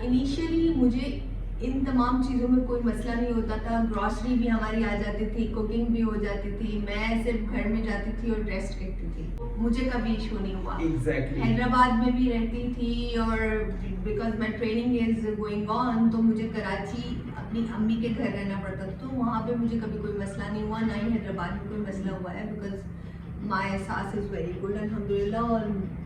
Initially मुझे इन तमाम चीज़ों में कोई मसला नहीं होता था। ग्रॉसरी भी हमारी आ जाती थी, कुकिंग भी हो जाती थी, मैं सिर्फ घर में जाती थी और रेस्ट करती थी, मुझे कभी इशू नहीं हुआ। Exactly. हैदराबाद में भी रहती थी और because my training is going on, तो मुझे कराची अपनी अम्मी के घर रहना पड़ता था, तो वहाँ पे मुझे कभी कोई मसला नहीं हुआ, ना ही हैदराबाद में कोई मसला हुआ है। बिकॉज माई सास इज़ वेरी गुड अल्हम्दुलिल्लाह, और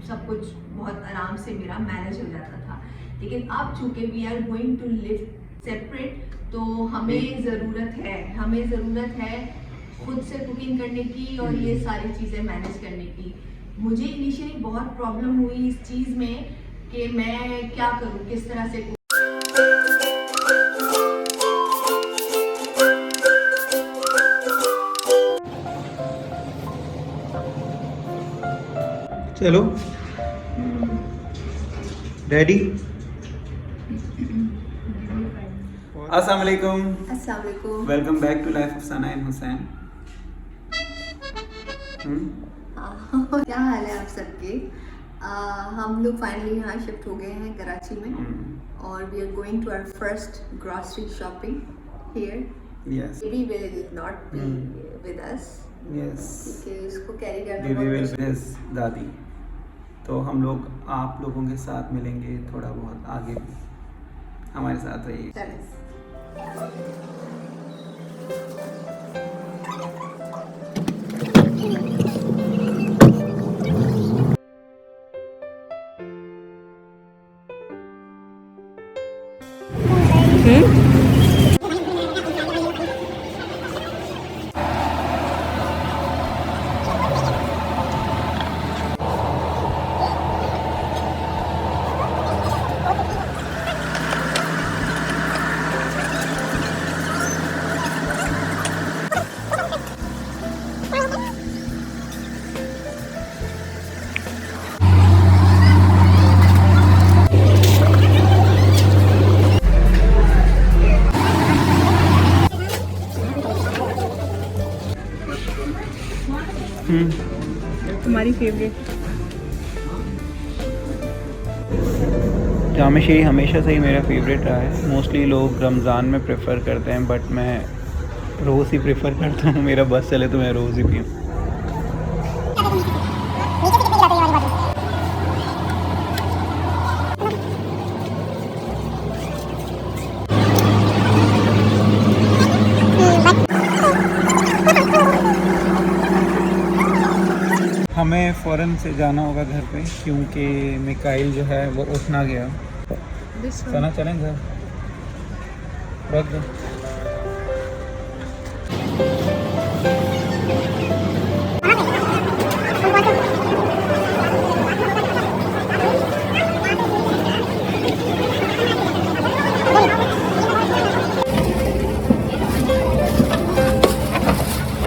सब कुछ बहुत आराम से मेरा मैनेज हो जाता था। लेकिन अब चूँकि we are going to live separate, तो हमें ज़रूरत है खुद से कुकिंग करने की और ये सारी चीज़ें मैनेज करने की। मुझे इनिशियली बहुत प्रॉब्लम हुई इस चीज़ में कि मैं क्या करूँ, किस तरह से। चलो रेडी। अस्सलाम वालेकुम, welcome back to life of Sana and Hussain. क्या हाल है आप सबके? हम लोग फाइनली यहाँ शिफ्ट हो गए हैं कराची में, और we are going to our first grocery shopping here. Yes, baby will not be with us, yes, क्योंकि उसको कैरी करना बेबी विल बहुत विद दादी। तो हम लोग आप लोगों के साथ मिलेंगे थोड़ा बहुत आगे भी, हमारे साथ रहिए। तुम्हारी फेवरेट जामे शाही हमेशा से ही मेरा फेवरेट रहा है। मोस्टली लोग रमज़ान में प्रेफर करते हैं, बट मैं रोज़ ही प्रेफर करता हूँ। मेरा बस चले तो मैं रोज़ ही पीऊँ। हमें फ़ौरन से जाना होगा घर पे, क्योंकि मिकाइल जो है वो उठ ना गया। सना चलें घर, रख दो।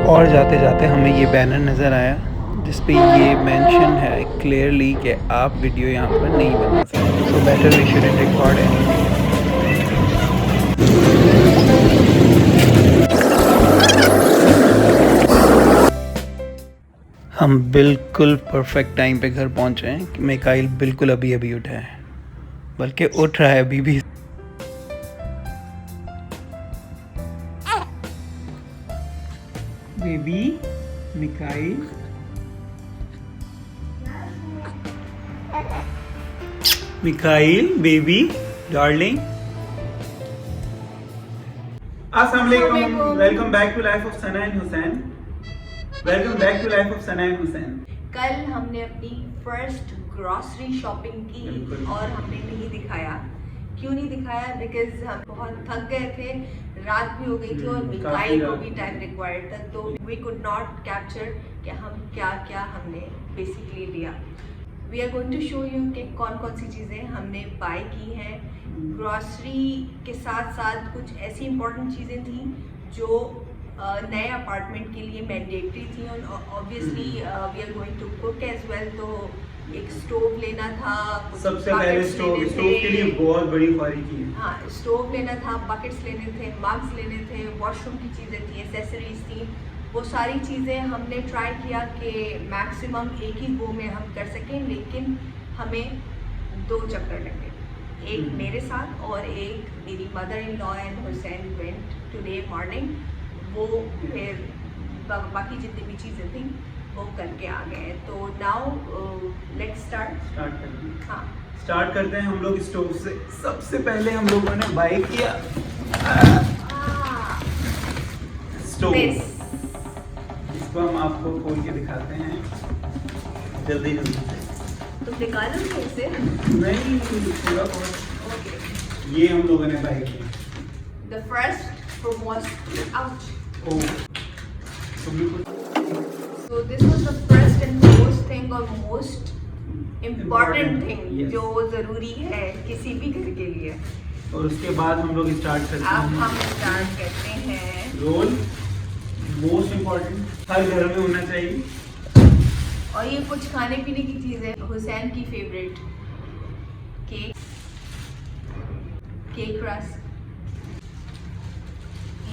और जाते जाते हमें ये बैनर नज़र आया जिस पे ये मेंशन है क्लियरली कि आप वीडियो यहाँ पर नहीं बना सकते, so better we shouldn't record anything. हम बिल्कुल परफेक्ट टाइम पे घर पहुँचे हैं कि मिकाइल बिल्कुल अभी अभी उठा है, बल्कि उठ रहा है अभी भी। Baby Mikail, Mikail baby darling. अस्सलाम वालेकुम, welcome back to life of Sana and Hussain. Welcome back to life of Sana and Hussain. कल हमने अपनी फर्स्ट ग्रॉसरी शॉपिंग की और हमने नहीं दिखाया। क्यों नहीं दिखाया? बिकॉज हम बहुत थक गए थे, रात भी हो गई थी और मिकाइल को भी टाइम रिक्वायर्ड था, तो वी कुड नॉट कैप्चर कि हम क्या क्या हमने बेसिकली लिया। We are going to show you कि कौन कौन सी चीज़ें हमने बाय की हैं। ग्रॉसरी के साथ साथ कुछ ऐसी इंपॉर्टेंट चीज़ें थी जो नए अपार्टमेंट के लिए मैंडेटरी थी, और obviously we are going to cook as well, तो एक स्टोव लेना था। सबसे पहले स्टोव के लिए बहुत बड़ी ख्वाहिश थी। हाँ, स्टोव लेना था, बकेट्स लेने थे, मग्स लेने थे, वॉशरूम की चीज़ें थी, एसेसरीज थी। वो सारी चीज़ें हमने ट्राई किया कि मैक्सिमम एक ही गो में हम कर सकें, लेकिन हमें 2 चक्कर लगे। एक मेरे साथ और एक मेरी mother in law and Hussain went today morning. वो फिर बाकी जितनी भी चीज़ें थी वो करके आ गए। तो नाउ लेट्स स्टार्ट। हाँ स्टार्ट करते हैं हम लोग स्टोव से। सबसे पहले हम लोगों ने बाय किया स्टोव। इसको हम आपको खोल के दिखाते हैं जल्दी जल्दी से। तुम निकालोगे इसे? नहीं, थोड़ा बहुत। ओके। ये हम लोगों ने बाय किया। The first foremost ouch. So this was the first and most thing or most important thing Yes. जो ज़रूरी है किसी भी घर के लिए। और उसके बाद हम लोग स्टार्ट करते अब हैं। हम स्टार्ट करते हैं रोल, मोस्ट इम्पोर्टेंट, हर घर में होना चाहिए। और ये कुछ खाने पीने की चीज़ें। हुसैन की फेवरेट केक, केक रस्क,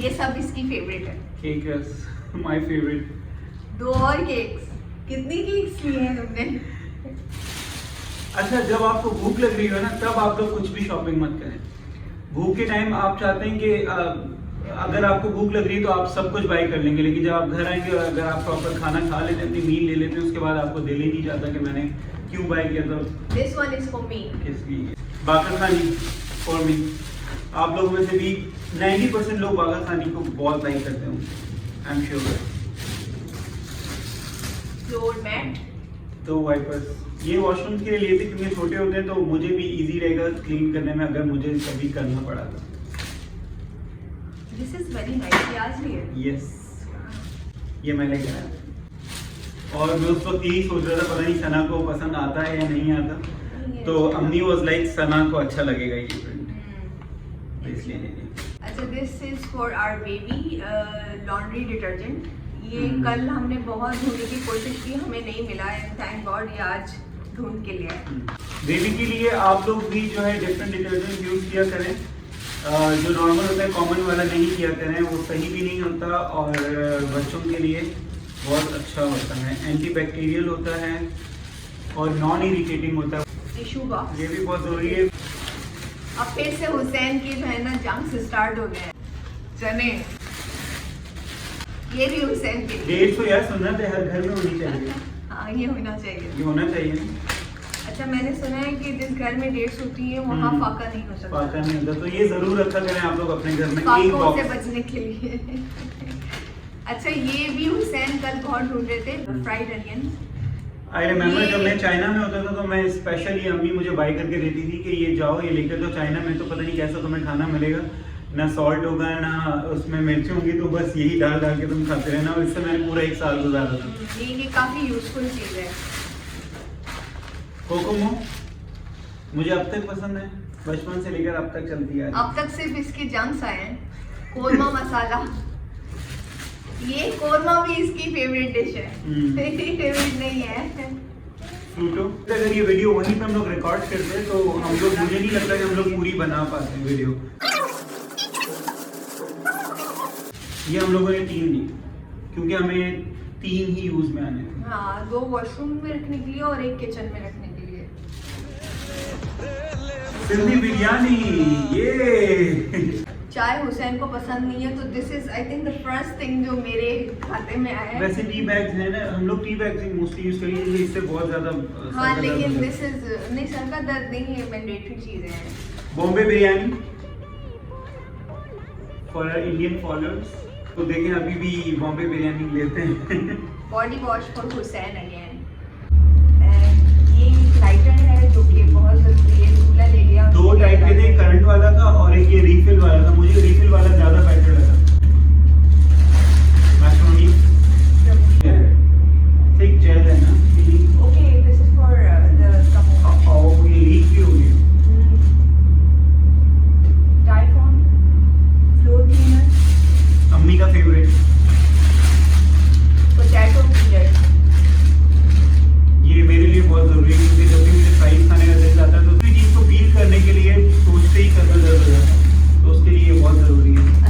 ये सब इसकी फेवरेट है। केक रस माय फेवरेट। 2 और केक्स। कितनी केक्स लिए हैं तुमने? अच्छा, जब आपको भूख लग रही हो ना तब आप लोग कुछ भी शॉपिंग मत करें। भूख के टाइम आप चाहते हैं कि अगर आपको भूख लग रही है तो आप सब कुछ बाय कर लेंगे, लेकिन जब आप घर आएंगे और अगर आप प्रॉपर खाना खा लेते हैं, अपनी मील ले लेते हैं, उसके बाद आपको दिल ही नहीं चाहता कि मैंने क्यों बाय किया। तो This one is for me. इसलिए बाकर खानी फॉर मी। आप लोगों में से भी 90% लोग बागर खानी को बहुत लाइक करते होंगे, I am sure. Floor mat. 2 wipers ये वॉशरूम के लिए लिए थे क्योंकि छोटे होते हैं तो मुझे भी इजी रहेगा क्लीन करने में अगर मुझे कभी करना पड़ा तो। This is very nice. ये आज ली है। यस, ये मैंने कराया और मैं उस वक्त यही सोच रहा था पता नहीं सना को पसंद आता है या नहीं आता, तो अम्मी वाज लाइक सना को अच्छा लगेगा ये प्रिंट, इसलिए नहीं लिया। अच्छा, this is for our baby laundry detergent. ये कल हमने बहुत ढूंढने की कोशिश की, हमें नहीं मिला है। थैंक गॉड ये आज ढूंढ के लिया है। बेबी के लिए आप लोग भी जो है डिफरेंट डिटर्जेंट यूज किया करें। जो नॉर्मल होता है कॉमन वाला नहीं किया करें, वो सही भी नहीं होता और बच्चों के लिए बहुत अच्छा होता है, एंटीबैक्टीरियल होता है और नॉन इरिटेटिंग होता है। टिश्यू बॉक्स ये भी बहुत ज़रूरी है। अब फिर से हुसैन की जो है ना जंक्स स्टार्ट हो गए हैं। चने, ये भी हुसैन के लिए। 150 यार सुन्नत है, हर घर में होनी चाहिए। हाँ ये होना चाहिए। ये होना चाहिए। अच्छा, मैंने सुना है कि जिस घर में 150 होती है वहाँ फाका नहीं हो सकता। फाका नहीं होता, तो ये जरूर रखा करें आप लोग अपने घर में एक फाकों से बॉक्स। बचने के लिए। अच्छा, ये भी हुसैन कल बहुत ढूंढ रहे थे, फ्राइड अनियन। आई रिमेम्बर जब मैं चाइना में होता था तो मैं स्पेशली अम्मी मुझे बाय करके देती थी कि ये जाओ ये लेकर दो, चाइना में तो पता नहीं कैसा तुम्हें खाना मिलेगा, ना सॉल्ट होगा ना उसमें मिर्ची होंगी, तो बस यही डाल डाल के तुम खाते रहना। और इससे मैंने पूरा 1 साल गुजारा था। ये काफी यूजफुल चीज है। कोकोमो मुझे अब तक पसंद है, बचपन से लेकर अब तक चलती है। अब तक सिर्फ इसके जंक्स आए हैं। कोरमा मसाला, ये कोरमा भी इसकी फेवरेट डिश है। मेरी फेवरेट नहीं है। फ्रूटो, अगर ये वीडियो वहीं पे हम लोग रिकॉर्ड करते हैं तो हम लोग, मुझे नहीं लगता कि हम लोग पूरी बना पाते हैं वीडियो। ये हम लोगों ने 3 ली क्योंकि हमें 3 ही यूज में आने थे। हाँ, 2 वॉशरूम में रखने के लिए और 1 किचन में रखने के लिए। सिंधी बिरयानी, ये चाय हुसैन को पसंद नहीं है तो this is I think the first thing जो मेरे खाते में आया है। वैसे टी बैग्स है ना, हम लोग टी बैग्स मोस्टली यूज करेंगे क्योंकि इससे बहुत ज्यादा हाँ, लेकिन दिस इज नहीं, सर का दर्द नहीं है, मैंडेटरी चीजें हैं। Bombay biryani for Indian followers, तो देखें अभी भी बॉम्बे बिरयानी लेते हैं। Body wash for Hussain again. ये लाइटर है जो कि बहुत जरूरी है। चूल्हा ले लिया। 2 टाइप के थे, करंट वाला था और एक ये रीफिल वाला था। मुझे रीफिल वाला ज्यादा बेटर लगा। मैक्रोनी थिक जेल है ना। Okay, this is for the samosa. और ये लीक भी हो गई। टाइफॉन फ्लोर क्लीनर, अम्मी का फेवरेट। पोटैटो पीलर, ये मेरे लिए बहुत जरूरी है क्योंकि जब भी मुझे फ्राइज खाने का दिल आता है तो उसी चीज को पील करने के लिए सोचते ही करना दर्द हो जाता है, तो उसके लिए ये बहुत जरूरी है।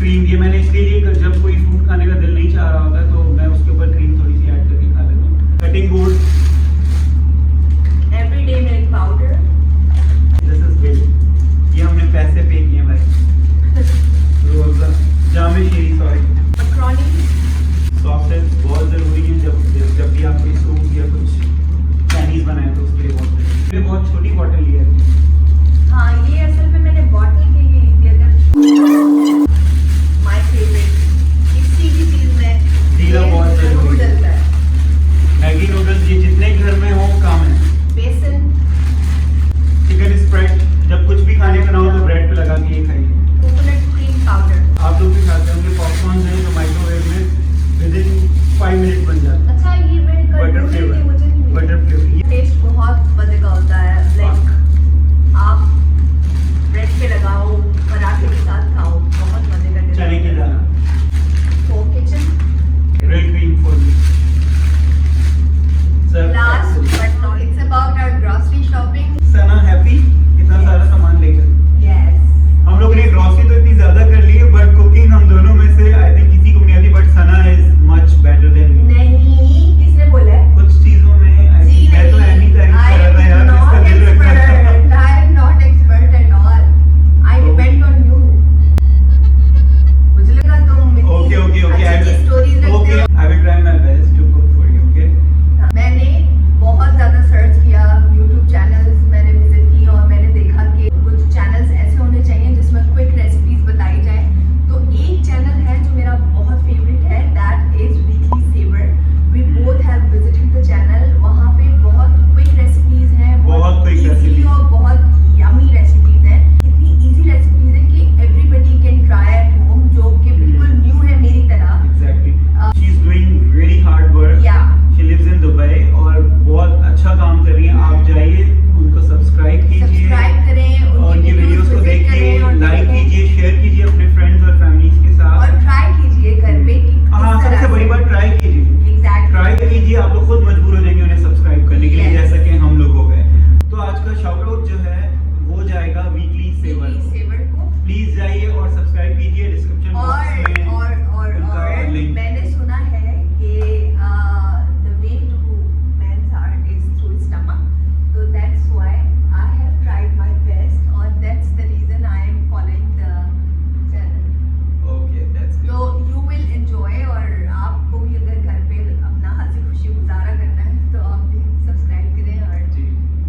क्रीम ये मैंने इसलिए ली कि जब कोई फ्रूट खाने का दिल नहीं चाह रहा होता तो मैं उसके ऊपर क्रीम थोड़ी सी ऐड करके खा लेता हूँ। Cutting board, everyday milk powder, this is bill, ये हमने पैसे पे किए भाई। रोजा जामे शीरी सॉरी, मैक्रोनी, सॉसेज बहुत ज़रूरी है जब भी आप कोई सूप या कुछ चाइनीज़ बनाए तो उसके लिए बहुत। ये बहुत छोटी बॉटल ली है। हाँ ये असल में मैंने बॉटल के लिए ली थी। अगर माय फेवरेट किसी भी चीज में जीरा ये बहुत जरूर जरूरी है। डलता है। मैगी नूडल्स ये जितने घर में हो काम है। बेसन, चिकन स्प्रेड, जब कुछ भी खाने का ना हो तो ब्रेड पे लगा के ये खाइए। Coconut cream powder. आप लोग भी खाते होंगे पॉपकॉर्न है जो माइक्रोवेव में विदिन 5 मिनट बन जाता है। अच्छा ये मैं बटर कंट्रोल फ्लेवर, थी मुझे नहीं बटर फ्लेवर टेस्ट बहुत मजे का होता है। लाइक आप ब्रेड पे लगाओ, पराठे के साथ खाओ, बहुत मजे का टेस्ट चने की दाल, तो kitchen real cream for me. Last but not it's about our grocery shopping. Sana happy इतना सारा सामान लेकर। यस हम लोगों ने ग्रोसरी तो इतनी ज्यादा कर ली है बट कुकिंग हम दोनों में से आई थिंक किसी को नहीं आती, but Sana is much better than me. नहीं किसने बोला है? कुछ चीजों में जी मैं तो नहीं, एनी तारीफ I कर रहा था यार, am जिसका not दिल रखा था। expert. I am not expert at all. I depend on you. मुझे लगा तुम Okay, okay, okay. अच्छी स्टोरीज रखते Okay, हो। I will try my best to cook for you. Okay. मैंने बहुत ज्यादा सर्च किया, YouTube चैनल्स मैंने विजिट की और मैंने देखा कि कुछ चैनल्स ऐसे होने चाहिए जिसमें क्विक रेसिपीज बताई जाए। तो एक चैनल है जो मेरा बहुत फेवरेट है, that is weekly saver. We both have visited the channel. वहाँ पे बहुत क्विक रेसिपीज हैं, बहुत quick easy recipes। और बहुत यमी रेसिपीज हैं। इतनी इजी रेसिपीज है कि everybody can try at home, जो कि बिल्कुल न्यू है मेरी तरह। Exactly. She is doing really hard work. या She lives in Dubai और बहुत अच्छा काम कर रही हैं। आप जाइए उनको सब्सक्राइब कीजिए सब्सक्राइब करें, और उनकी वीडियोस को visit देखिए, करें और लाइक देखें। कीजिए, शेयर कीजिए अपने फ्रेंड्स और फैमिलीज के साथ। और ट्राई कीजिए घर पे कि किस हाँ, तरह सबसे से। बड़ी बात ट्राई कीजिए। Exactly. ट्राई कीजिए, आप लोग खुद मजबूर हो जाएंगे उन्हें सब्सक्राइब करने के लिए, Yes. जैसा कि हम लोग हो गए। तो आज का शाउट आउट जो है वो जाएगा वीकली सेवर Weekly को। Saver को। प्लीज जाइए और सब्सक्राइब कीजिए। डिस्क्रिप्शन बॉक्स में उनका लिंक। मैंने सुना है कि the way to men's heart is through stomach, so that's why I have tried my best और that's the reason I am following the channel. Okay, that's तो you will enjoy और आपको भी अगर घर पे अपना हंसी खुशी गुजारा करना है तो आप भी सब्सक्राइब करें और जी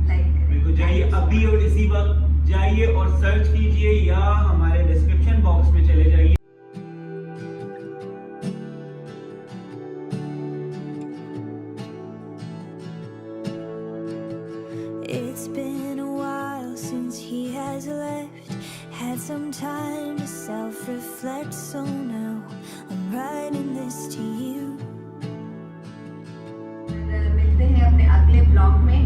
लाइक करें। बिल्कुल, जाइए अभी और इसी वक्त जाइए और सर्च कीजिए या हमारे डिस्क्रिप्शन बॉक्स में चले जाइए। It's been a while since he has left. Had some time to self-reflect, so now I'm writing this to you. मिलते हैं अपने अगले ब्लॉग में।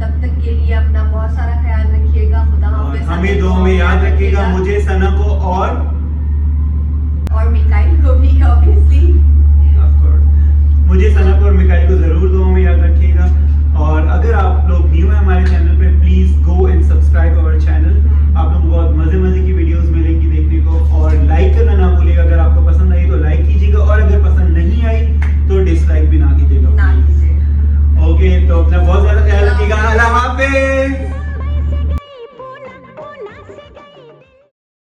तब तक के लिए अपना बहुत सारा ख्याल रखिएगा। खुदा और हाफिज़। हमें दो में याद रखिएगा, मुझे, सना को और मिकाइल को भी ऑब्वियसली। ऑफ कोर्स मुझे, सना को और मिकाइल को जरूर